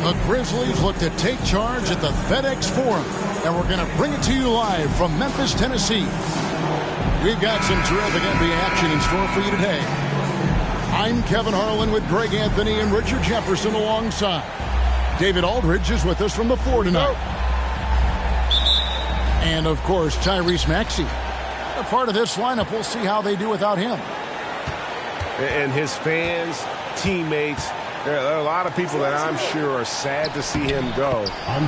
The Grizzlies look to take charge at the FedEx Forum, and we're going to bring it to you live from Memphis, Tennessee. We've got some terrific NBA action in store for you today. I'm Kevin Harlan with Greg Anthony and Richard Jefferson alongside. David Aldridge is with us from the floor tonight. And, of course, Tyrese Maxey. A part of this lineup, we'll see how they do without him. And his fans, teammates, there are a lot of people that I'm sure are sad to see him go,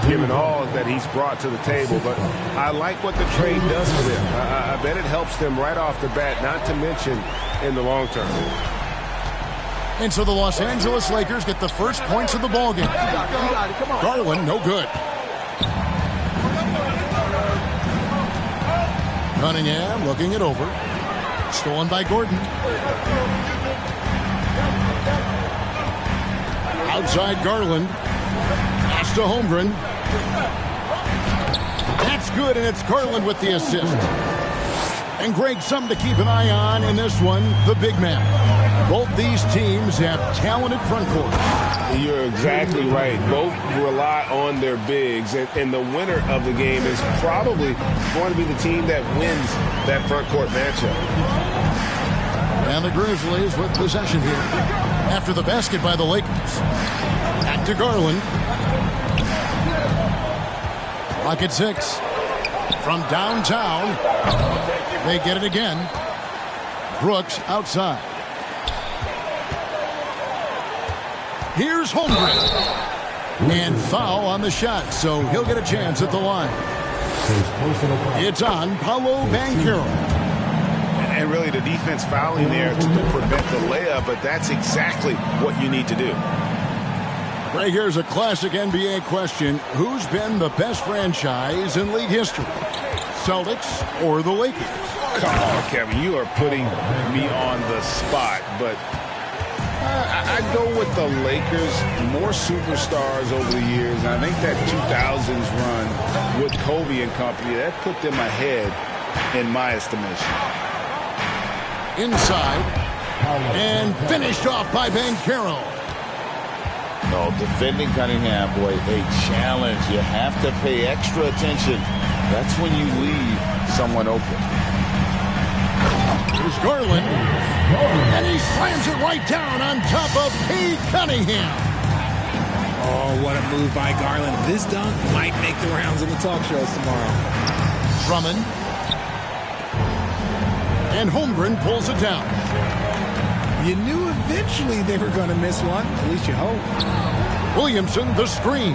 given all that he's brought to the table. But I like what the trade does for them. I bet it helps them right off the bat, not to mention in the long term. And so the Los Angeles Lakers get the first points of the ballgame. Garland, no good. Cunningham looking it over. Stolen by Gordon. Outside Garland. Pass to Holmgren. That's good, and it's Garland with the assist. And Greg, something to keep an eye on in this one, the big man. Both these teams have talented front court. You're exactly right. Both rely on their bigs, and the winner of the game is probably going to be the team that wins that front court matchup. And the Grizzlies with possession here. After the basket by the Lakers. Back to Garland. Clock at 6. From downtown. They get it again. Brooks outside. Here's Holmgren. And foul on the shot, so he'll get a chance at the line. It's on Paolo Banchero. And really the defense fouling there to prevent the layup, but that's exactly what you need to do. Right, here's a classic NBA question. Who's been the best franchise in league history? Celtics or the Lakers? Come on, Kevin, you are putting me on the spot, but I'd go with the Lakers. More superstars over the years. And I think that 2000s run with Kobe and company, that put them ahead in my estimation. Inside, and finished off by Banchero. No, defending Cunningham, boy, a challenge. You have to pay extra attention. That's when you leave someone open. Here's Garland, and he slams it right down on top of Cade Cunningham. Oh, what a move by Garland. This dunk might make the rounds in the talk shows tomorrow. Drummond. And Holmgren pulls it down. You knew eventually they were going to miss one. At least you hope. Williamson, the screen.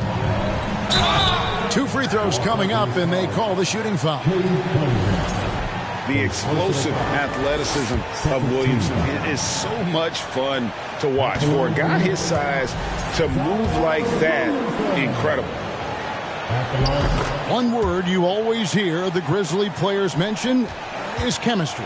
2 free throws coming up, and they call the shooting foul. The explosive athleticism of Williamson is so much fun to watch. For a guy his size to move like that, incredible. One word you always hear the Grizzly players mention is chemistry.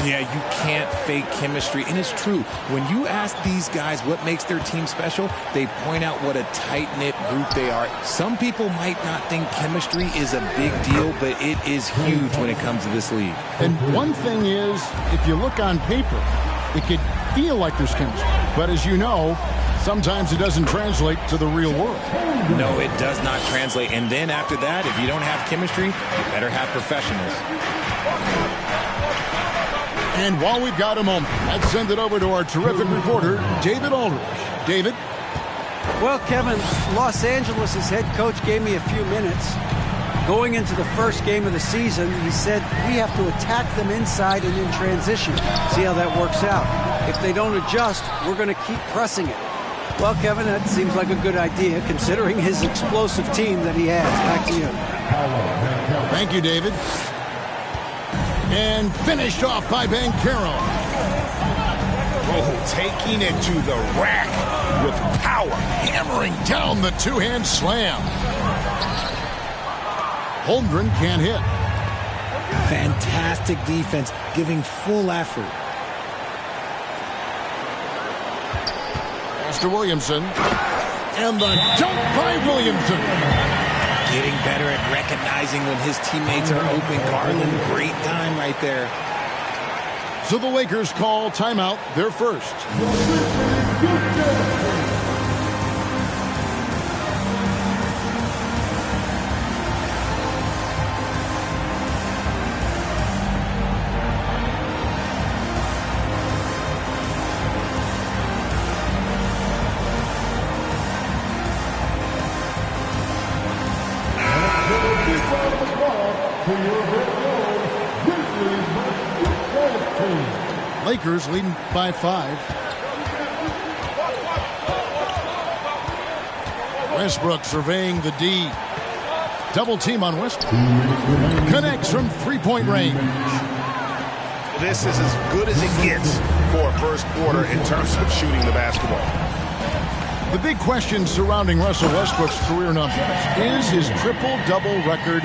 Yeah, you can't fake chemistry, and it's true. When you ask these guys what makes their team special, they point out what a tight-knit group they are. Some people might not think chemistry is a big deal, but it is huge when it comes to this league. And one thing is, if you look on paper, it could feel like there's chemistry. But as you know, sometimes it doesn't translate to the real world. No, it does not translate. And then after that, if you don't have chemistry, you better have professionals. And while we've got a moment, let's send it over to our terrific reporter, David Aldridge. David? Well, Kevin, Los Angeles' head coach gave me a few minutes. Going into the first game of the season, he said we have to attack them inside and in transition. See how that works out. If they don't adjust, we're going to keep pressing it. Well, Kevin, that seems like a good idea considering his explosive team that he has. Back to you. Thank you, David. And finished off by Banchero. Oh, taking it to the rack with power. Hammering down the two-hand slam. Holmgren can't hit. Fantastic defense, giving full effort. Pass to Williamson. And the dunk by Williamson. Getting better at recognizing when his teammates are open. Garland, great time right there. So the Lakers call timeout, their first. Lakers leading by 5. Westbrook surveying the D. Double team on Westbrook. Connects from three-point range. This is as good as it gets for a first quarter in terms of shooting the basketball. The big question surrounding Russell Westbrook's career numbers is his triple-double record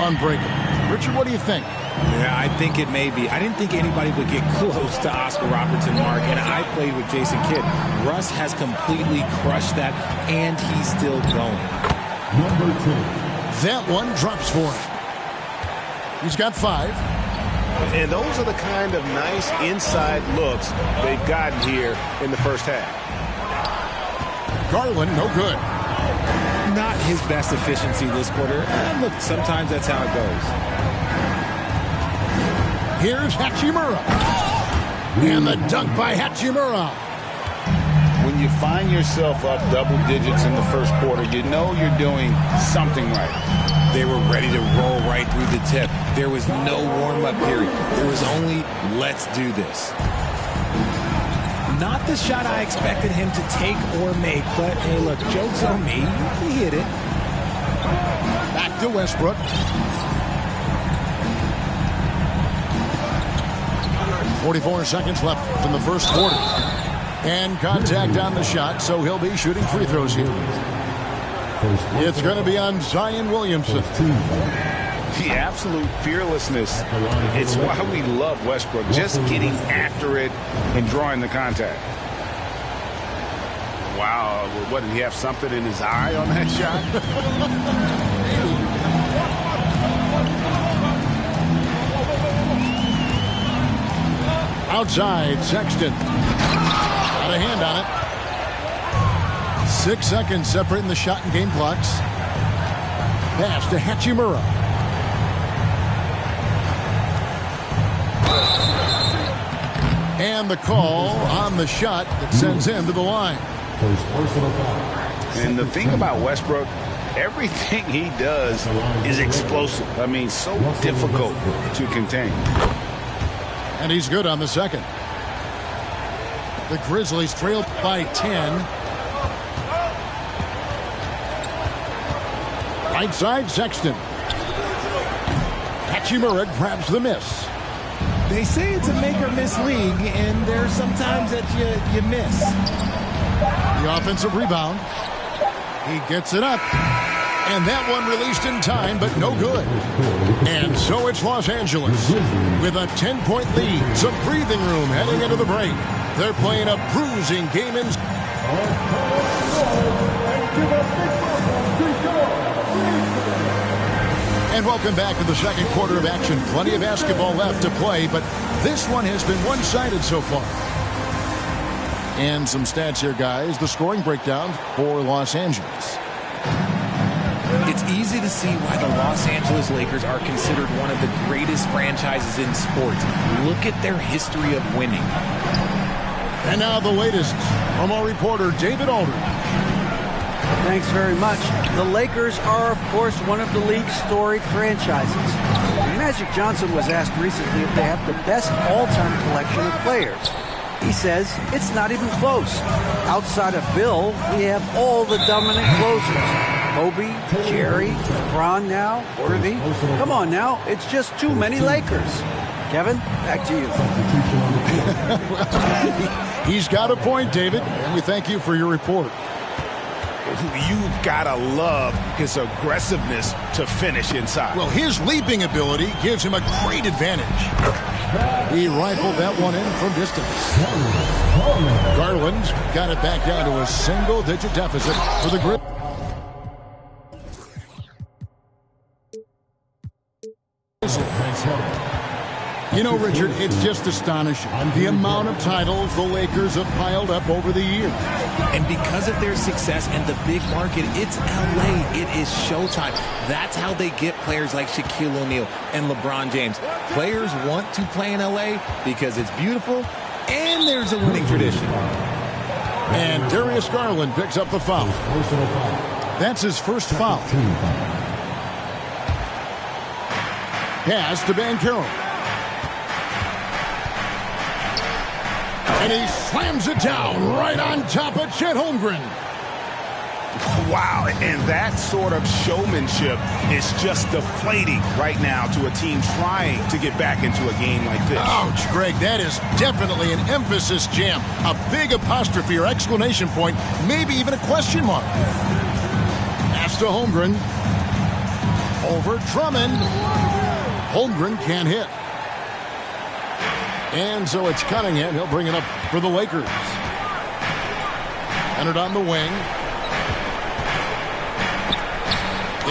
unbreakable. Richard, what do you think? Yeah, I think it may be. I didn't think anybody would get close to Oscar Robertson, Mark, and I played with Jason Kidd. Russ has completely crushed that, and he's still going. Number 2. That one drops for him. He's got 5. And those are the kind of nice inside looks they've gotten here in the first half. Garland, no good. Not his best efficiency this quarter. Look, sometimes that's how it goes. Here's Hachimura. And the dunk by Hachimura. When you find yourself up double digits in the first quarter, you know you're doing something right. They were ready to roll right through the tip. There was no warm-up period. There was only, let's do this. Not the shot I expected him to take or make, but hey, look, joke's on me. He hit it. Back to Westbrook. .44 seconds left in the first quarter. And contact on the shot, so he'll be shooting free throws here. It's going to be on Zion Williamson. The absolute fearlessness. It's why we love Westbrook, just getting after it and drawing the contact. Wow, what, did he have something in his eye on that shot? Outside, Sexton. Got a hand on it. 6 seconds separating the shot and game clocks. Pass to Hachimura. And the call on the shot that sends him to the line. And the thing about Westbrook, everything he does is explosive. I mean, so difficult to contain. And he's good on the second. The Grizzlies trail by 10. Right side, Sexton. Hachimura grabs the miss. They say it's a make-or-miss league, and there's sometimes that you miss. The offensive rebound. He gets it up. And that one released in time, but no good. And so it's Los Angeles with a 10-point lead. Some breathing room heading into the break. They're playing a bruising game in. And welcome back to the second quarter of action. Plenty of basketball left to play, but this one has been one-sided so far. And some stats here, guys. The scoring breakdown for Los Angeles. It's easy to see why the Los Angeles Lakers are considered one of the greatest franchises in sports. Look at their history of winning. And now the latest from our reporter, David Aldridge. Thanks very much. The Lakers are, of course, one of the league's storied franchises. Magic Johnson was asked recently if they have the best all-time collection of players. He says it's not even close. Outside of Bill, we have all the dominant closers. Kobe, Jerry, LeBron now, Worthy. Come on now, it's just too many Lakers. Kevin, back to you. He's got a point, David, and we thank you for your report. You've got to love his aggressiveness to finish inside. Well, his leaping ability gives him a great advantage. He rifled that one in from distance. Garland got it back down to a single-digit deficit for the Grizzlies. You know, Richard, it's just astonishing the amount of titles the Lakers have piled up over the years. And because of their success and the big market, it's LA. It is showtime. That's how they get players like Shaquille O'Neal and LeBron James. Players want to play in LA because it's beautiful and there's a winning tradition. And Darius Garland picks up the foul. Pass to Banchero. And he slams it down right on top of Chet Holmgren. Wow, and that sort of showmanship is just deflating right now to a team trying to get back into a game like this. Ouch, Greg, that is definitely an emphasis jam. A big apostrophe or exclamation point, maybe even a question mark. Pass to Holmgren. Over Drummond. Holmgren can't hit. And so it's Cunningham. He'll bring it up for the Lakers. Leonard on the wing.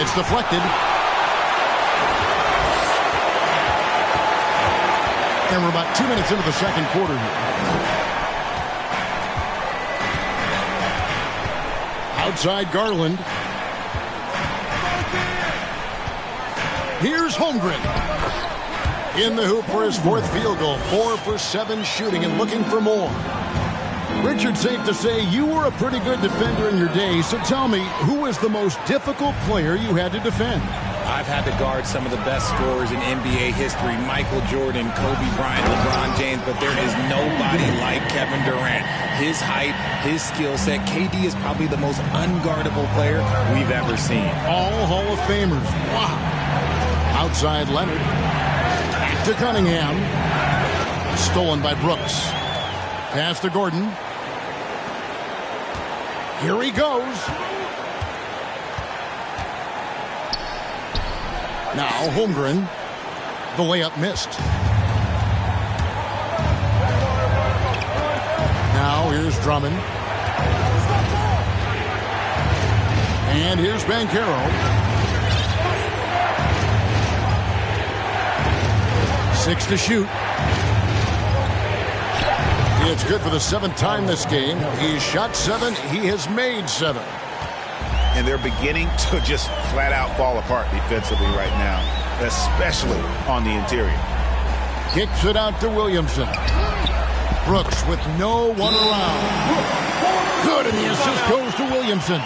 It's deflected. And we're about 2 minutes into the second quarter here. Outside Garland. Here's Holmgren. In the hoop for his fourth field goal. 4 for 7 shooting and looking for more. Richard, safe to say you were a pretty good defender in your day. So tell me, who was the most difficult player you had to defend? I've had to guard some of the best scorers in NBA history. Michael Jordan, Kobe Bryant, LeBron James. But there is nobody like Kevin Durant. His height, his skill set. KD is probably the most unguardable player we've ever seen. All Hall of Famers. Wow. Outside Leonard. Back to Cunningham. Stolen by Brooks. Pass to Gordon. Here he goes. Now Holmgren. The layup missed. Now here's Drummond. And here's Banchero. 6 to shoot. It's good for the 7th time this game. He's shot 7. He has made 7. And they're beginning to just flat out fall apart defensively right now, especially on the interior. Kicks it out to Williamson. Brooks with no one around. Good, and the assist goes to Williamson.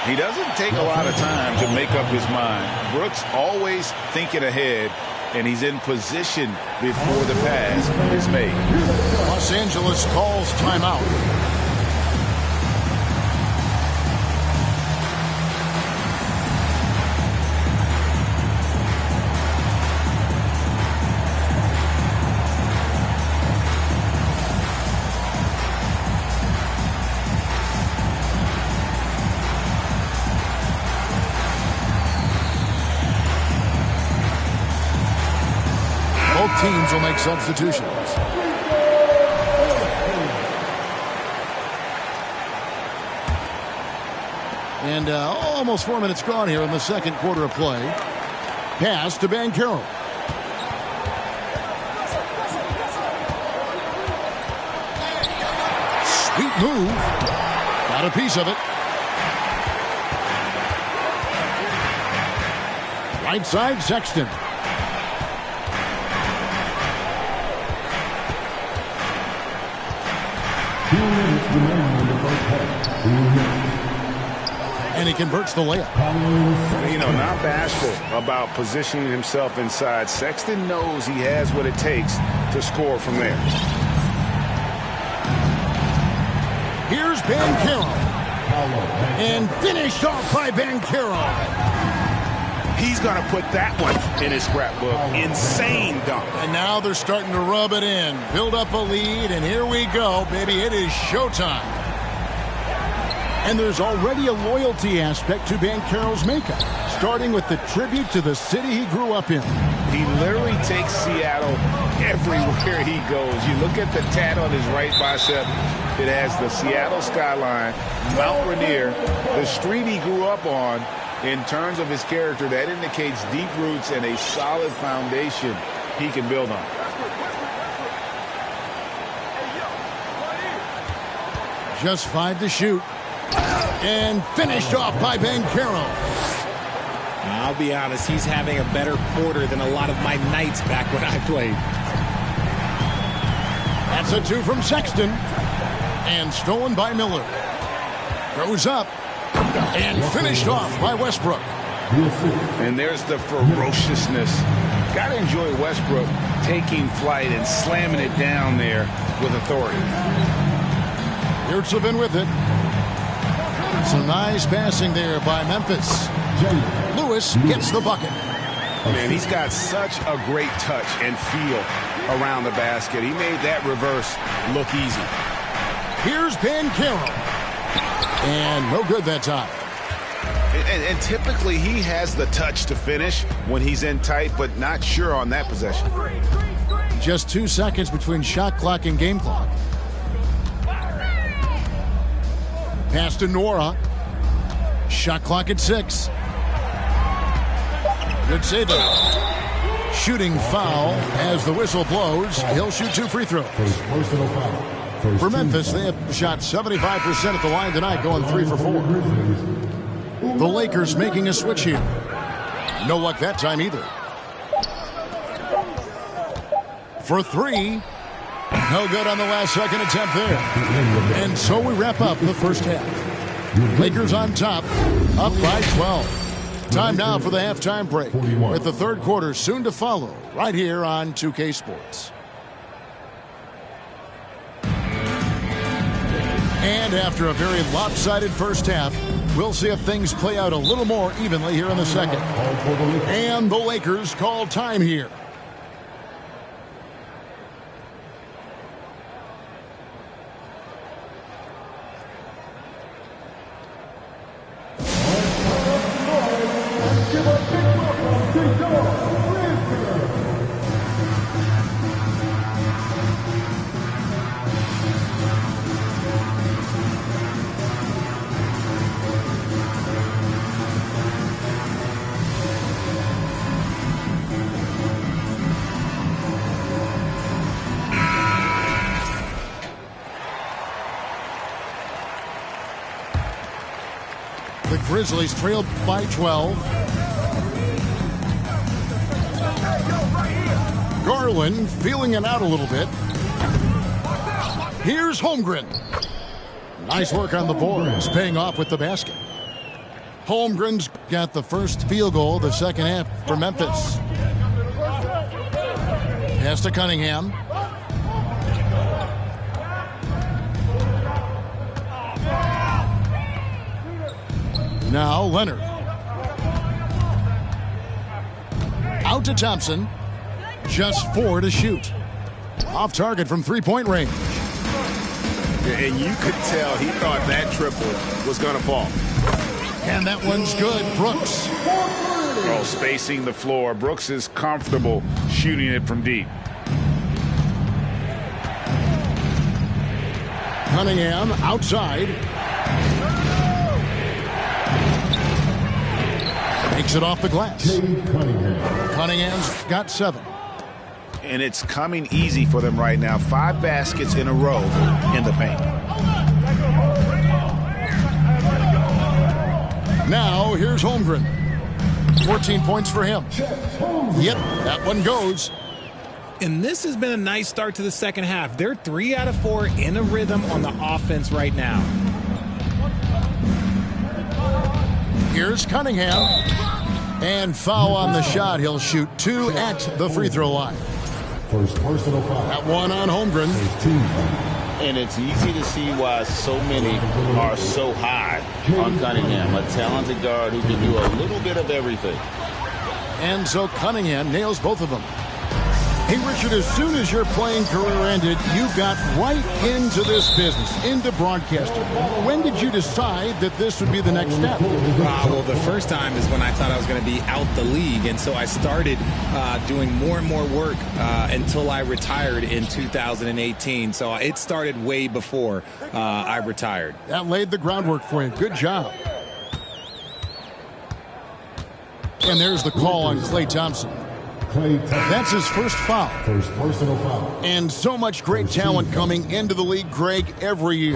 He doesn't take a lot of time to make up his mind. Brooks always thinking ahead, and he's in position before the pass is made. Los Angeles calls timeout. Both teams will make substitutions. And almost 4 minutes gone here in the second quarter of play. Pass to Banchero. Sweet move. Got a piece of it. Right side, Sexton. And he converts the layup. You know, not bashful about positioning himself inside. Sexton knows he has what it takes to score from there. Here's Banchero. And finished off by Banchero. He's going to put that one in his scrapbook. Insane dunk. And now they're starting to rub it in. Build up a lead, and here we go, baby. It is showtime. And there's already a loyalty aspect to Banchero's makeup, starting with the tribute to the city he grew up in. He literally takes Seattle everywhere he goes. You look at the tat on his right bicep. It has the Seattle skyline, Mount Rainier, the street he grew up on. In terms of his character, that indicates deep roots and a solid foundation he can build on. Just 5 to shoot. And finished off by Banchero. I'll be honest, he's having a better quarter than a lot of my nights back when I played. That's a 2 from Sexton. And stolen by Miller. Goes up. And finished off by Westbrook. And there's the ferociousness Got to enjoy Westbrook taking flight and slamming it down there with authority. Yurtseven with it. Some nice passing there by Memphis. Lewis gets the bucket. Man, he's got such a great touch and feel around the basket. He made that reverse look easy. Here's Banchero. And no good that time. And typically he has the touch to finish when he's in tight, but not sure on that possession. Just 2 seconds between shot clock and game clock. Pass to Nora. Shot clock at 6. Good save. Shooting foul as the whistle blows. He'll shoot 2 free throws. For Memphis, they have shot 75% at the line tonight, going 3 for 4. The Lakers making a switch here. No luck that time either. For 3. No good on the last second attempt there. And so we wrap up the first half. Lakers on top, up by 12. Time now for the halftime break, with the third quarter soon to follow, right here on 2K Sports. And after a very lopsided first half, we'll see if things play out a little more evenly here in the second. And the Lakers call time here. The Grizzlies trail by 12. Garland feeling it out a little bit. Here's Holmgren. Nice work on the boards, paying off with the basket. Holmgren's got the first field goal of the second half for Memphis. Pass to Cunningham. Now Leonard. Out to Thompson. Just 4 to shoot. Off target from three-point range. And you could tell he thought that triple was going to fall. And that one's good. Brooks. Oh, spacing the floor. Brooks is comfortable shooting it from deep. Cunningham outside. Takes it off the glass. Cunningham's got 7. And it's coming easy for them right now. 5 baskets in a row in the paint. Now here's Holmgren. 14 points for him. Yep, that one goes. And this has been a nice start to the second half. They're 3 out of 4 in a rhythm on the offense right now. Here's Cunningham. And foul on the shot. He'll shoot 2 at the free throw line. First personal foul. That one on Holmgren. And it's easy to see why so many are so high on Cunningham, a talented guard who can do a little bit of everything. And so Cunningham nails both of them. Hey, Richard, as soon as your playing career ended, you got right into this business, into broadcasting. When did you decide that this would be the next step? Well, the first time is when I thought I was going to be out the league, and so I started doing more and more work until I retired in 2018. So it started way before I retired. That laid the groundwork for you. Good job. And there's the call on Klay Thompson. That's his first foul. First personal foul. And so much great talent coming into the league, Greg, every year.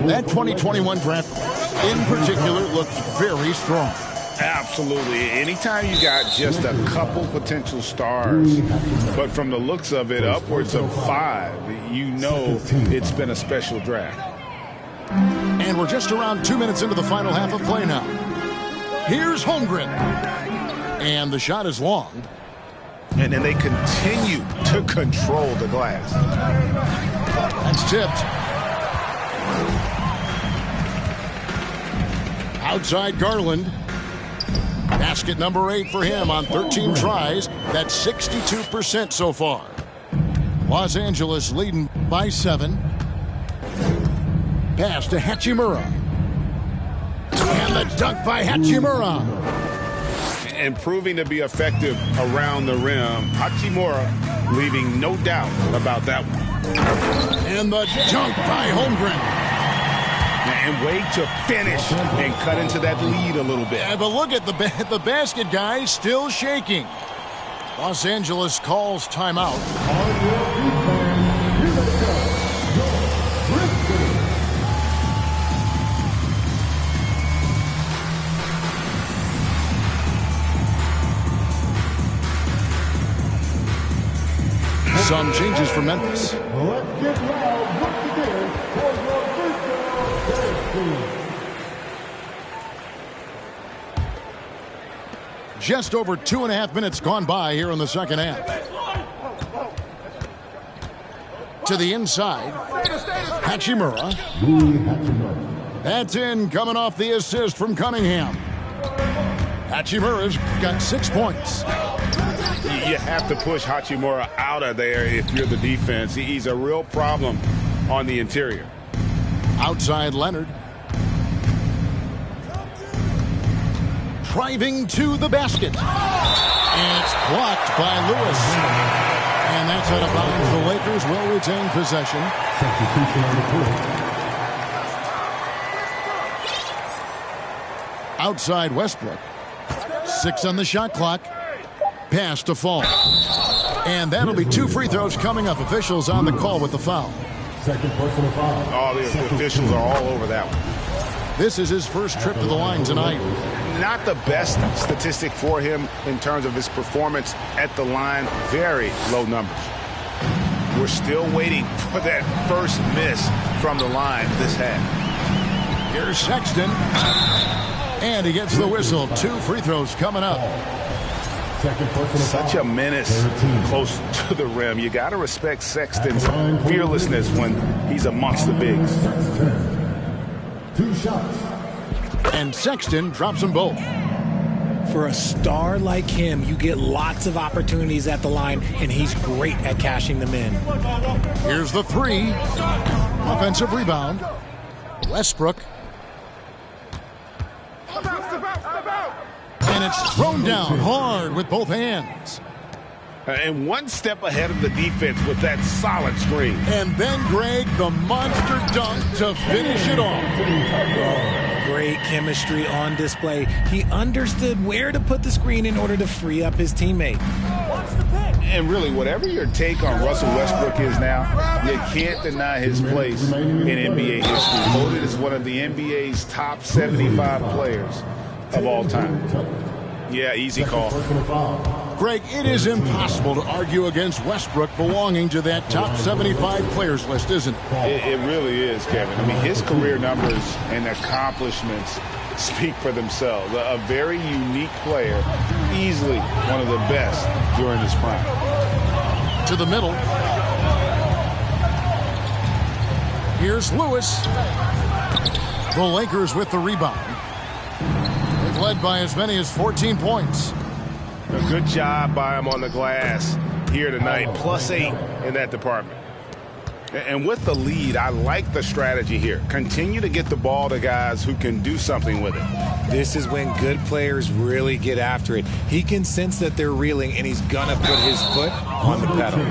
That 2021 draft in particular looks very strong. Absolutely. Anytime you got just a couple potential stars, but from the looks of it, upwards of 5, you know it's been a special draft. And we're just around 2 minutes into the final half of play now. Here's Holmgren. And the shot is long. And then they continue to control the glass. That's tipped. Outside Garland. Basket number 8 for him on 13 tries. That's 62% so far. Los Angeles leading by 7. Pass to Hachimura. And the dunk by Hachimura. And proving to be effective around the rim. Hachimura leaving no doubt about that one. And the dunk by Holmgren. And way to finish and cut into that lead a little bit. Yeah, but look at the basket, guys, still shaking. Los Angeles calls timeout. Some changes for Memphis. Let's get loud once again for your Memphis Tennessee. Just over 2.5 minutes gone by here in the second half. To the inside. Hachimura. That's in, coming off the assist from Cunningham. Hachimura's got 6 points. You have to push Hachimura out of there if you're the defense. He's a real problem on the interior. Outside Leonard. Driving to the basket. And it's blocked by Lewis. And that's out of bounds. The Lakers will retain possession. Substitution on the court. Outside Westbrook. 6 on the shot clock. Pass to Fall. And that'll be 2 free throws coming up. Officials on the call with the foul. Second personal foul. Oh, the officials are all over that one. This is his first trip to the line tonight. Not the best statistic for him in terms of his performance at the line. Very low numbers. We're still waiting for that first miss from the line this half. Here's Sexton. And he gets the whistle. 2 free throws coming up. Second personal Such foul. a menace 13. close to the rim. You got to respect Sexton's fearlessness when he's amongst the bigs. 2 shots. And Sexton drops them both. For a star like him, you get lots of opportunities at the line, and he's great at cashing them in. Here's the 3. Offensive rebound. Westbrook. And it's thrown down hard with both hands. And one step ahead of the defense with that solid screen. And then Greg, the monster dunk to finish it off. Great chemistry on display. He understood where to put the screen in order to free up his teammate. And really, whatever your take on Russell Westbrook is now, you can't deny his place in NBA history. Voted as one of the NBA's top 75 players of all time. Yeah, easy call. Greg, it is impossible to argue against Westbrook belonging to that top 75 players list, isn't it? It really is, Kevin. I mean, his career numbers and accomplishments speak for themselves. A very unique player, easily one of the best during his prime. To the middle. Here's Lewis. The Lakers with the rebound. They've led by as many as 14 points. A good job by him on the glass here tonight. +8 in that department. And with the lead, I like the strategy here. Continue to get the ball to guys who can do something with it. This is when good players really get after it. He can sense that they're reeling, and he's going to put his foot on the pedal.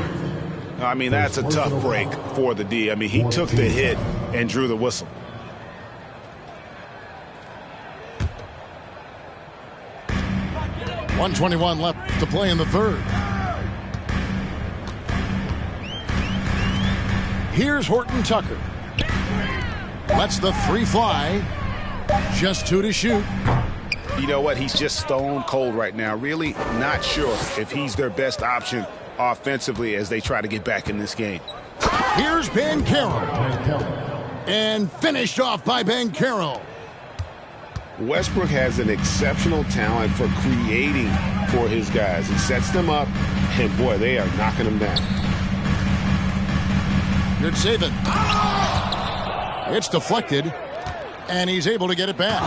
I mean, that's a tough break for the D. I mean, he took the hit and drew the whistle. .121 left to play in the third. Here's Horton Tucker. Lets the 3 fly. Just 2 to shoot. You know what? He's just stone cold right now. Really not sure if he's their best option offensively as they try to get back in this game. Here's Banchero. And finished off by Banchero. Westbrook has an exceptional talent for creating for his guys. He sets them up, And, boy, they are knocking them down. Good saving. It's deflected, and he's able to get it back.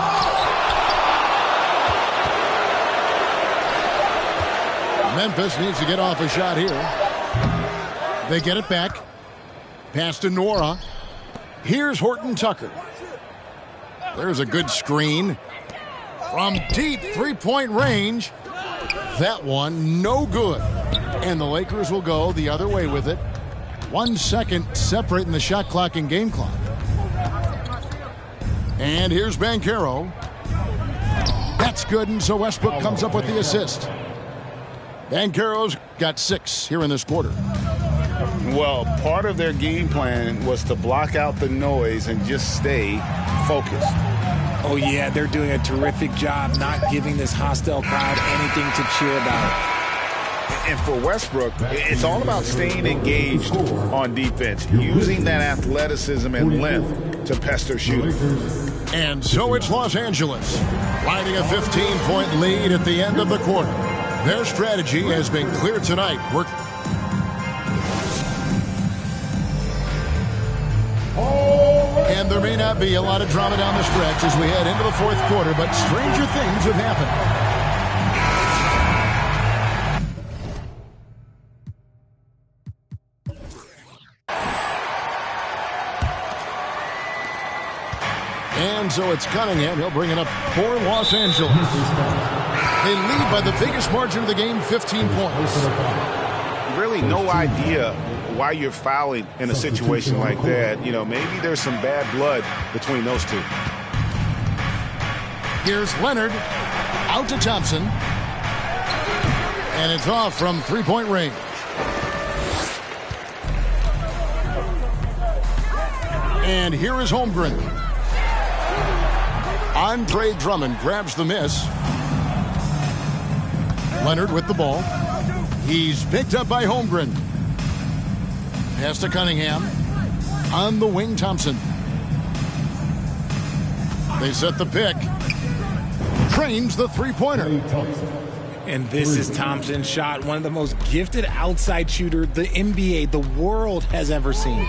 Memphis needs to get off a shot here. They get it back. Pass to Nora. Here's Horton Tucker. There's a good screen. From deep three-point range. That one, no good. And the Lakers will go the other way with it. 1 second separating the shot clock and game clock. And here's Banchero. That's good, and so Westbrook comes up with the assist. Banchero's got 6 here in this quarter. Well, part of their game plan was to block out the noise and just stay focused. Oh, yeah, they're doing a terrific job not giving this hostile crowd anything to cheer about. And for Westbrook, it's all about staying engaged on defense, using that athleticism and length to pester shooters. And so it's Los Angeles, riding a 15-point lead at the end of the quarter. Their strategy has been clear tonight. And there may not be a lot of drama down the stretch as we head into the fourth quarter, but stranger things have happened. And so it's Cunningham. He'll bring it up for Los Angeles. They lead by the biggest margin of the game, 15 points. Really no idea why you're fouling in a situation like that. You know, maybe there's some bad blood between those two. Here's Leonard. Out to Thompson. And it's off from three-point range. And here is Holmgren. Andre Drummond grabs the miss. Leonard with the ball. He's picked up by Holmgren. Pass to Cunningham. On the wing, Thompson. They set the pick. Trains the three-pointer. And this is Thompson's shot, one of the most gifted outside shooter the NBA, the world has ever seen.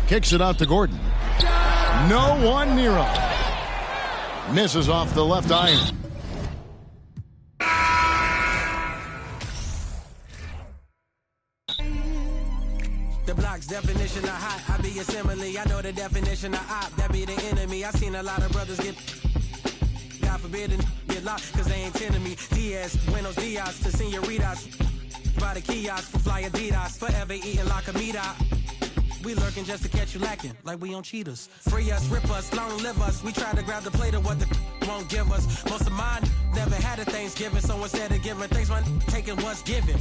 Kicks it out to Gordon. No one near him. Misses off the left iron. The block's definition of hot, I be a simile. I know the definition of op, that be the enemy. I seen a lot of brothers get, God forbid, and get locked, cause they ain't tending me. Diaz, Buenos Dias, to senoritas. By the kiosk, for fly Adidas, forever eating la comida. We lurking just to catch you lacking, like we on cheaters. Free us, rip us, long live us. We try to grab the plate of what the won't give us. Most of mine never had a Thanksgiving, so instead of giving thanks, man, taking what's given.